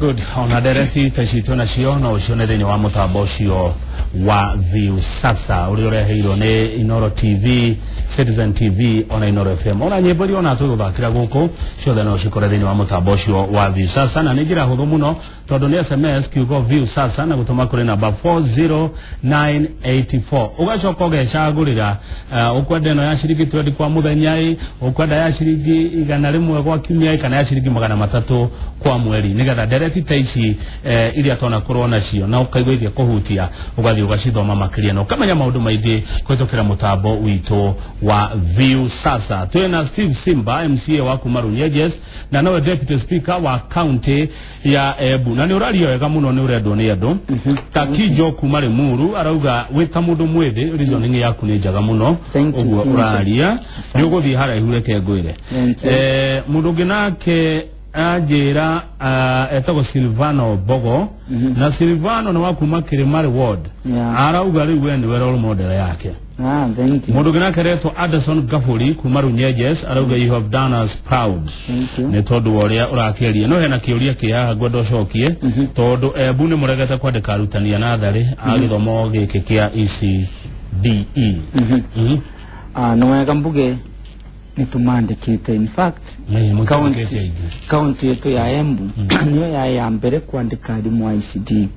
Good. Ona dereti tashito na shiona ushonere ni wa mutaboshio wa View Sasa uriorehiro ne Inoro TV, Citizen TV, ona Inoro FM. Ona nyebori ona tuthakira guku ciothe no cikorere ni wa mutaboshio wa View Sasa na nigira huthu muno tondu ni SMS kiugo View Sasa na gutuma kuri namba 40984 ugacoka ugecagurira ukwenda no ya ciringi 20 kwa muthenyai ukwenda ya ciringi 100 kwa kiumia kana ya ciringi 300 kwa mweri nigetha dereti taici iria tona korona cio na ukaigwithia kuhutia ugathi ugacithoma makiria no kamenya maundu maingi kwitokera mutambo wito wa View Sasa. Twena Steve Simba MCA wa Kumaru Nyeges na nawe Deputy Speaker wa county ya Embu na ni urario wega muno ni urendo ni andu Takijo Kumari Muru arauga wita mundu mwithi reasoning yaku ni njaga muno uguo uraria ni uguthi haraihu reke ngwire mundu nginake ajira etago Silvano Bogo na Silvano na wakuma Kirimari Ward arauga riu we ni role model yake. Thank you. Mundu ginake reto Addison Gafuri Kumaru Nyeges arauga you have done us proud. Ne tondu woria urakiria no hena kiuria kia gwendo cokie tondu Embu ni muregete kwandika arutania na thari agithomo giki kia ECDE. No wega mbuge nitumandikite in fact county yetu ya Embu niyo ya mbere kwandika arimu ICD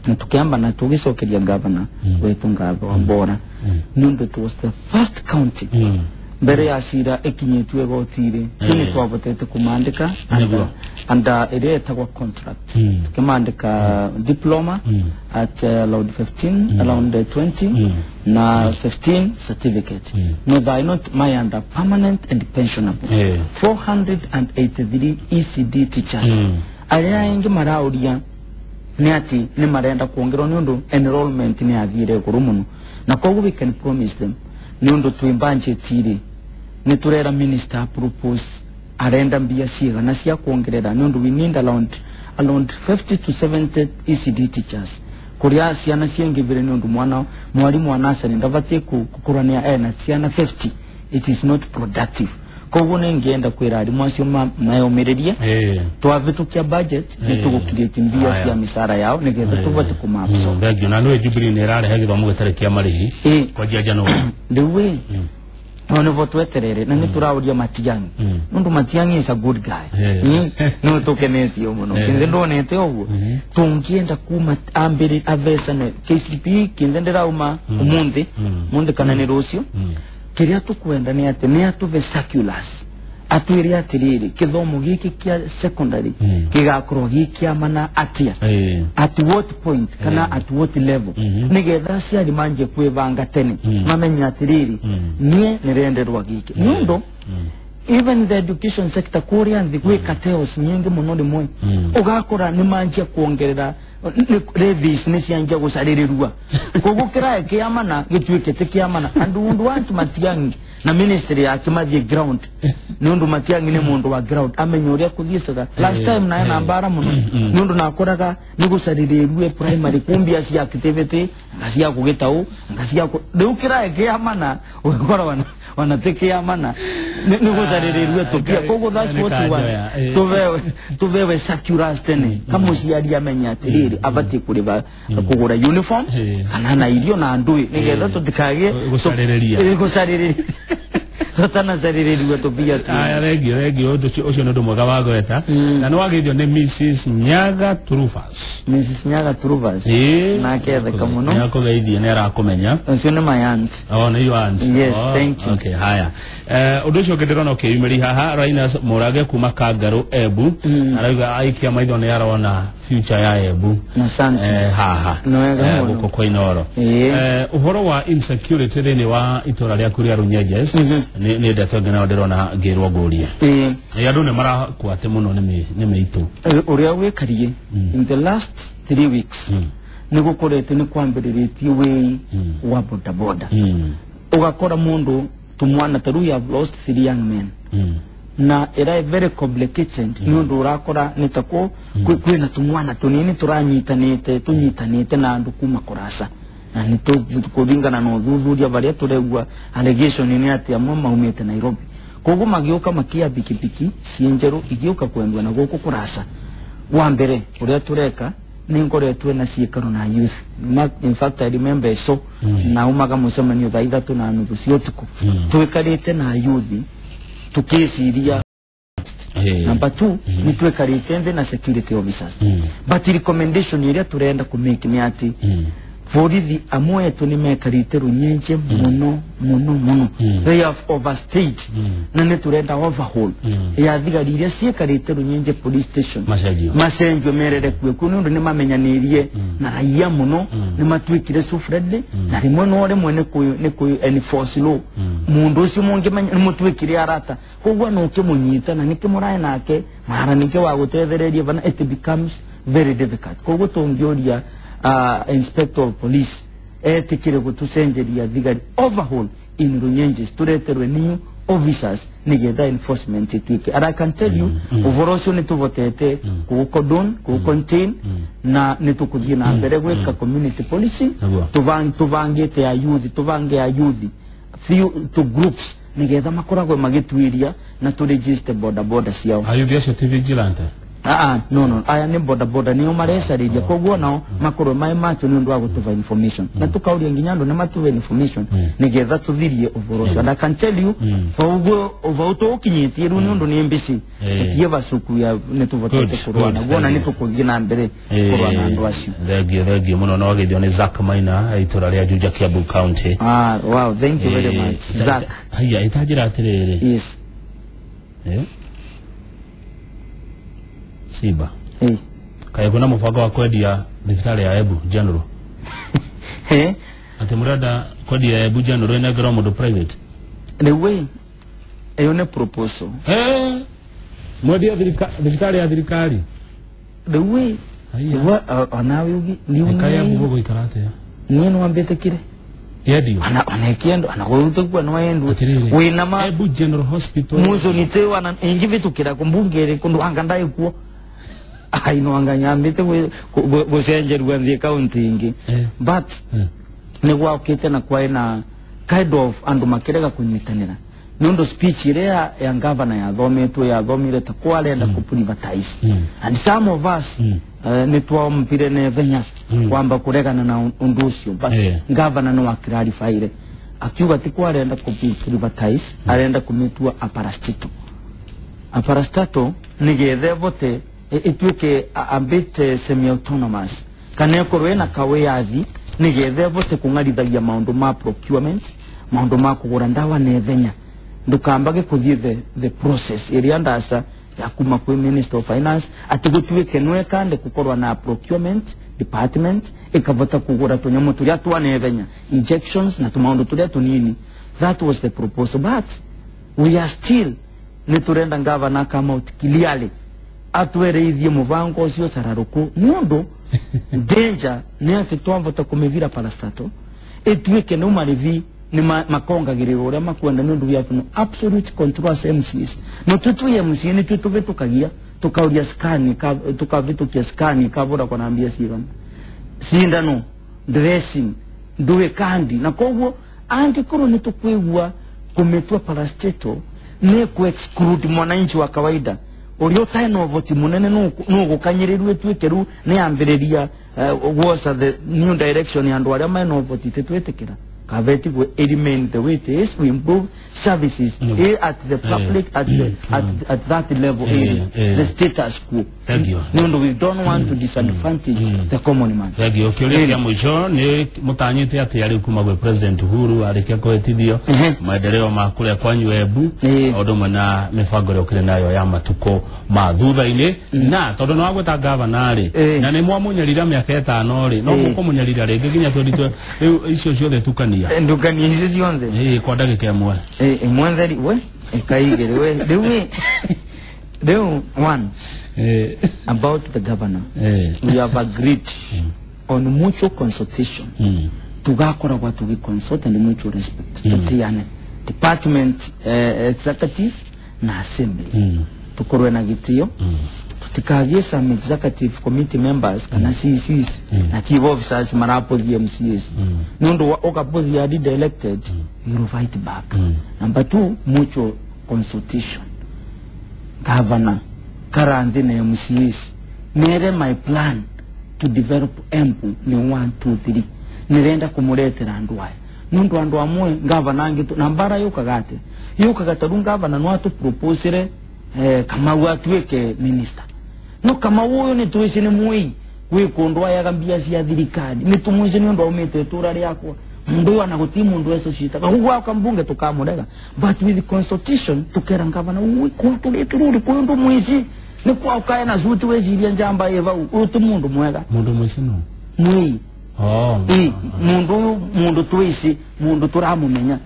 na tukiamba na tugicokeria governor wetu Ngabo Wambora nundu it was the first county mbere ya cira ikinyitwe gotire kini twabotete kumandika and it etagwa contract tukimandika diploma at allowed 15 around 20 na 15 certificate no they not my under permanent and pensionable 483 ECD teachers aya ingi marauria ni ati ni marenda kuongerwa nundu enrollment ni athire kurumuno na kogu we can promise them nundu tuimbanje tiri ni turera minister propose arenda mbia ciega na cia kuongerera nundu we need around 50 to 70 ECD teachers kuria ciana ciengivire nundu mwana mwalimu wa nursery ndavate kukurania na ciana 50 it is not productive kogu nengienda kwira arimu acio mayomereria twavitukia budget nitugukirie mbia cia misara yao nigetha tuvate kumapso thagio na no Jubilee ni rare githomo gitarekia marihi kwa January ndiwe ono votweterere na niturauria Matiang'i nundu Matiang'i is a good guy no tokeneti omuno kinde ndonete oguo tungienda kuma ambere avesa ne KCP kinde ndirauma umundi munde kana ni rucio kiria tukwenda ni ati ni atuve circulars atwiri atiriri kithomo giki kia secondary kigakorwo gikia mana atia at what point kana at what level nigetha ciari manje kwivanga tene mamenya atiriri nie nirenderwa giki nundo even the education sector Korean the way chaos nyingi muno rimwe ugakora ni manje kuongerera levies ni cianja gucarirwa kugukira kiamana gitwikete kiamana and undu wantu Matiang'i na ministry ya kimathie ground nundu Matiang'i ni mundu wa ground amenyoria kuthisaga last time na nambara muno nundu nakoraga ni gucarirwe primary kumbia cia activity ngacia kugitau ngacia ndukira kiamana ugakora wanatekia mana ni gucarirwe tukia kogo that's what you want tuvewe circulars tene kama uciari amenya atiriri abati kuriba kugura uniform kana na irio na ndui nigetha tutikage gucaririria Sotana zaririwe tobia tu. Regio ocio ndo mwega wa gweta. Na no wagithio ni Mrs Nyaga Trufas. Mrs Nyaga Trufas. Na kethe muno. Nyako geithie ne arakumenya. Ucio ni my aunt. Oh ni your aunt. Yes, thank you. Okay, haya. Undu ucio ndirona ukiyumiri haha Rainas Murage kuma Kangaru Embu. Arauga aikia maitho ni arona future ya Embu. Asante. Haha. Guko kwa Inoro. Uhoro wa insecurity thini wa itora ria kuria Runyeges. Ni ndato ngena ndirona ngirwo nguria andu ne marakwate muno ni meitu uria wekarie in the last 3 weeks nigukorete ni kwambiritie we wa boda ugakora mundu tumwana taru ya lost 3 young men na era very complicated nundu urakora nitako kwina tumwana tunini tunyitanite na andu kuma kurasa na nito kuringana no thuthuria baria turegwa allegation ni ati amwe maumete Nairobi kogu magioka makia pikipiki cienjeru igioka kwendwa na goko kurasa wambere uria tureka ningore tuwe na ciikaro na youth. In fact I remember so na umaga mucemanio thaa 3:30 cia utuku twikarite na youth tukiciria. Number 2 ni twikarite nthi na security officers. But recommendation iria turenda ku make ni ati borithi amwe etu ni mekarite runyenje muno. They have overstayed na ni turenda overhaul ya thigari iria ciekarite runyenje police station macenjio merere kweku nundu ni mamenyanirie na raia muno ni matwikire sufrede na rimwe no rimwe ni ku enforce law mundu ucio mungi ni mutwikire arata kogwa no kimunyita na nikimurai nake mara nike wa gutethereria bana it becomes very difficult. Kogwa tongioria inspector of police etikire gutucenjeria thigari overhaul in runyenje tureterwe new officers nigetha enforcement itwike. And I can tell you overall ni tuvotete ku cordon ku contain na nitukuthie na mbere gweka community policy tuvangite ya youth tuvange ya youth few to groups nigetha makoragwe magitwiria na to register border ciao. Are you just vigilant? No aya ni boda niyo marecariria kogwo nao makoro mai macho ni ndwa gutuva information na tukauria nginyando na matuve information nigetha tuthirie overall. And I can tell you kogwo overall ukinyitie ru ni ndu ni mbisi tikie basuku ya netuvotete kurwana gwona ni tukuthie na mbere kurwana ndu acio. Thegio muno no githio ni Zack Maina itura ria Juja Kiambu County. Wow, thank you very much Zack. Haya itajira atiriri. Yes. Siba. Kaya kuna mufago wa kwedia thibitari ya Embu General. Ati murada kwedia ya Embu General ina gira mundu private. The way eyone proposal. Mwedia thibitari ya thirikari. The way what anawi ni kaya bugo ikarate ya. Nini wambete kire? Yedio. Anakiendo anakurutukwa no yendu. Wina ma Embu General Hospital. Muzo nitewa na ingivitukira kumbungere kundu angandai kuo. Aino anganyambite gucenjerwa nthi county ingi but ni gwakite na kwa ina kind of andu makirega kunyitanira nundu speech ile ya governor ya thometwe ya thomire ta kwalenda ku privatize and some of us ni twampire ne venya kwamba kuregana na undu ucio but governor no aklarify akiuga ti kwalenda ku privatize arenda kumitua aparastato nigethe vote itwike ambite semi autonomous kana korwe na kaweyathi nigethe vote kungarithagia maundu ma procurement maundu ma kugura ndawa nethenya ndukambage kuthie the process iria ndasa ya kuma kwa Minister of Finance ati gutwike nwe kande kukorwa na procurement department ikavota kugura tunyamu turia twanethenya injections na tumaundu turia tunini. That was the proposal but we are still niturenda governor come out clearly atwereithie muvango ucio sararuku nundu danger ni ati twamvota kumivira parastato etwike no marivi ni makongagiriro ria makwenda nundu ya no absolute control MCs no tutu MC ni tutuvetukagia tukauria scan tukavitukia scan kavura kwa naambia sindano dressing duwe kandi na kogwo angikoro ni tukwigwa kumetwa parastato ne ku exclude mwananchi wa kawaida Orio taino voti munene nugu kanyirirwe twikeru ne ambiriria was the new direction and whatever man voti tetwetekera kaveti go remain the way it is we improve services at the public at that level the status quo. No we don't want to disadvantage the common man. Thagio kile ya mwisho ni mutanyite ati yari kuma gwe President Uhuru arikia kwetithio maendeleo makule kwanyu Embu odumwe na mifango rokire nayo ya matuko mathutha-ini na tondu no agweta governor na ni mwamunyarira miaka 5 ri no mukumunyarira ringi ginya twenditwe icio ciothe tukania ndukani hizi zionze kwa dakika imwe mwanzari we kaigere we the one about the governor we have agreed on mutual consultation tugakora kwa tugi consult and mutual respect tutiane department executive na assembly tukorwe na gitio tutikagie some executive committee members kana CCs na chief officers marapo MCs nundu okapozi ya did elected you fight back. Number 2 mutual consultation governor karandi na MCs mere my plan to develop Embu ni 1 2 3 nirenda kumuletera ndwaye nundu andu amwe ngavana ngitu nambara yukagate ngavana no atu proposere kama watweke minister no kama uyo ni tuisi ni mui wikondwa yagambia cia thirikari ni tumwize ni ndo umete turari yako mundu anaguti mundu eso shita hugo akambunge tukamurega but with the consultation tukera ngavana uwi kuntu letururi kundu mwizi ni kwa ukae na zuti wejiria njamba eva utu mundu mwega mundu mwizi no mwi mundu tuisi mundu turamumenya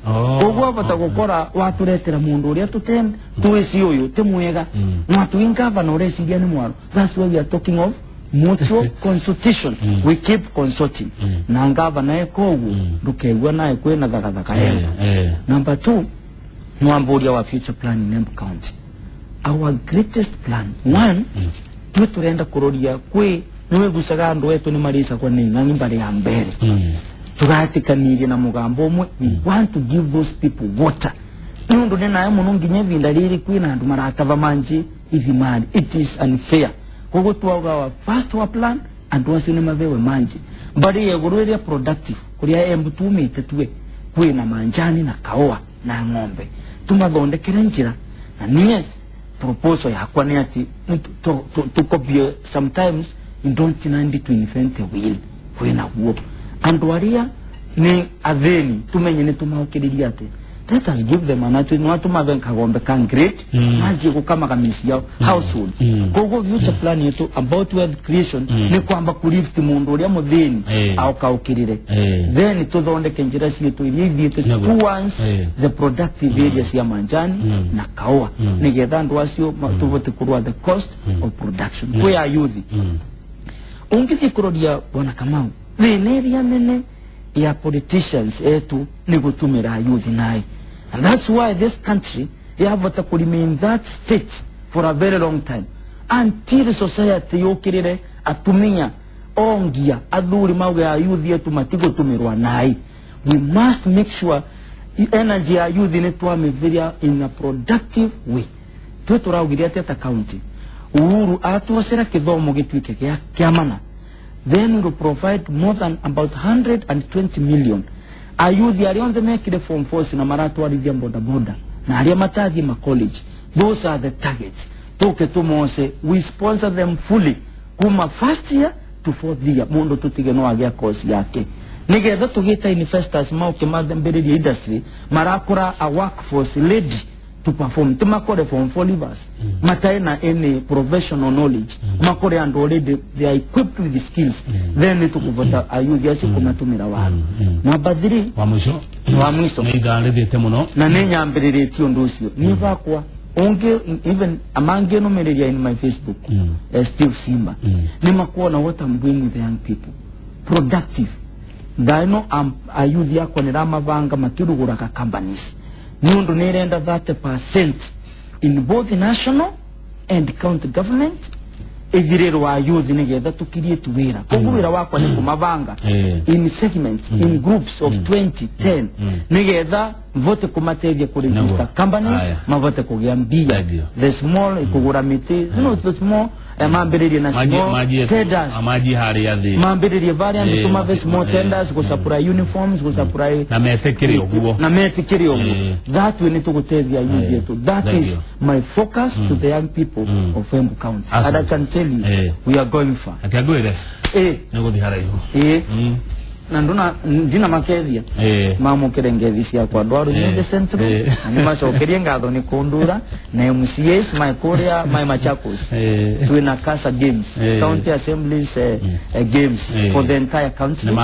ubwo batagukora waturetera mundu uri atutende tuisi uyu temwega mwatu ingavana uresiria ni mwaro. That's why we are talking of mutual consultation. We keep consulting na ngavana ekogu ndukegwa naye kwena thagathaka yenda. Number 2, mwamburia wa future plan in Embu County. Our greatest plan, one, turenda kuroria kwe niwe gusaga andu wetu ni marisa kwa ninga mbale ya mbere. Turatikanirie na mugambo umwe. We want to give those people water. Nundu nena ya munungi nyevinda liri kwina andu maratava manji hivi mali. It is unfair. Kogo tuwaga wa first wa plan andu wasini mavewe manji. Mbali ya gurueria productive. Kuria Embu tumite tuwe kwina manjani na kaoa na ngombe. Tumagonde kirenjira. Na niye proposal ya kwa ni ati tukobie sometimes you don't need to invent a wheel kwena huo anduaria ni aveni tumenye ni tumaokiriria ate let us give them anatu ni watu mavenka gombe concrete maji kama kamisi yao household gogo future plan yetu about wealth creation ni kwamba kulift mundu uri muthini au kaukirire then tuthonde kenjira cietu iria towards the productive areas ya manjani na kaoa nigetha andu acio tuvote kurwa the cost of production we are youth ungithi kurodia bwana Kamau veneria nene ya politicians etu ni gutumira youth nai. And that's why this country have to remain that state for a very long time until society yokirire atumia ongia athuri mauge ya youth yetu matigo tumirwa nai. We must make sure energy ya youth ni twameviria in a productive way. Turaugiria teta county Uhuru atuwasira kithomo gitwike kia mana. Then we provide more than about 120 million. Ayuthi arionde mekire form force na maratu alivya boda boda. Na alia matathi ma college. Those are the targets. Toke tumose, we sponsor them fully. Kuma first year to fourth year. Mundo tutige no agia kosi yake. Nigetha tugita investors mauke madembere industry. Marakura a workforce ready to perform. Tumakore form 4 leavers. Mataina any professional knowledge. Makore and already they are equipped with the skills. Then need to kuvota ayuthi asi kumatumira waru. Mabadiri wa mwisho nigale temuno na nenyambirire tio ndusio niva kwa onge even amange no mereria in my Facebook Steve Simba ni makuona what I'm doing with the young people productive daino ayuthi yako ni ramavanga matirugura ka companies Nundu nirenda 30% in both the national and county government. Ejirero wa youth nigetha tukirie tuwira. Kuguwira wakwa ni kumavanga in segments, in groups of 20, 10. Nigetha vote kumatevye kuregister companies, mavote kugiambia. The small kugura miti, the small mambiriri na small tenders. Amaji hari ya the mambiriri variant tumave small tenders kusupply uniforms, kusupply na mesekiri oguo. That we need to kutevya youth yetu. That is my focus to the young people of Embu County. And I can tell you, we are going far. Akagwire Nego di harayo Nanduna ndina makedia Mamu kerengezi ya kwa dwaru Nyenge centro Anima shokeria ngadho ni kundura Na MCS, my Korea, my Machakos Tuina Kasa Games County Assemblies Games For the entire country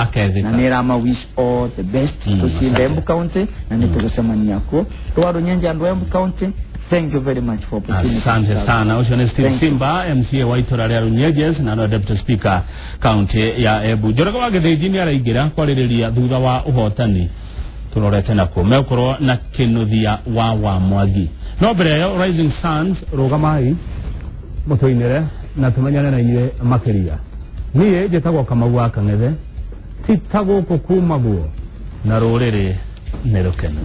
Na nirama wish all the best To see the Embu County Na nito kusema niyako Dwaru Nyenje and Embu County Thank you very much for opportunity. Asante sana. Ushone Steve Simba, MCA wa Itora Ria Runyeges na no Deputy Speaker County ya Embu. Joroko wa githijini araigira kwariria thutha wa uhotani. Turorete nako mekorwo na kinuthia wa Mwangi. No mbere ya Rising Suns rogamai mutoinere na tumanyane na iye makeria. Niye jetagwo Kamau wa Kang'ethe. Titagwo kuma guo na rurire nerokeno.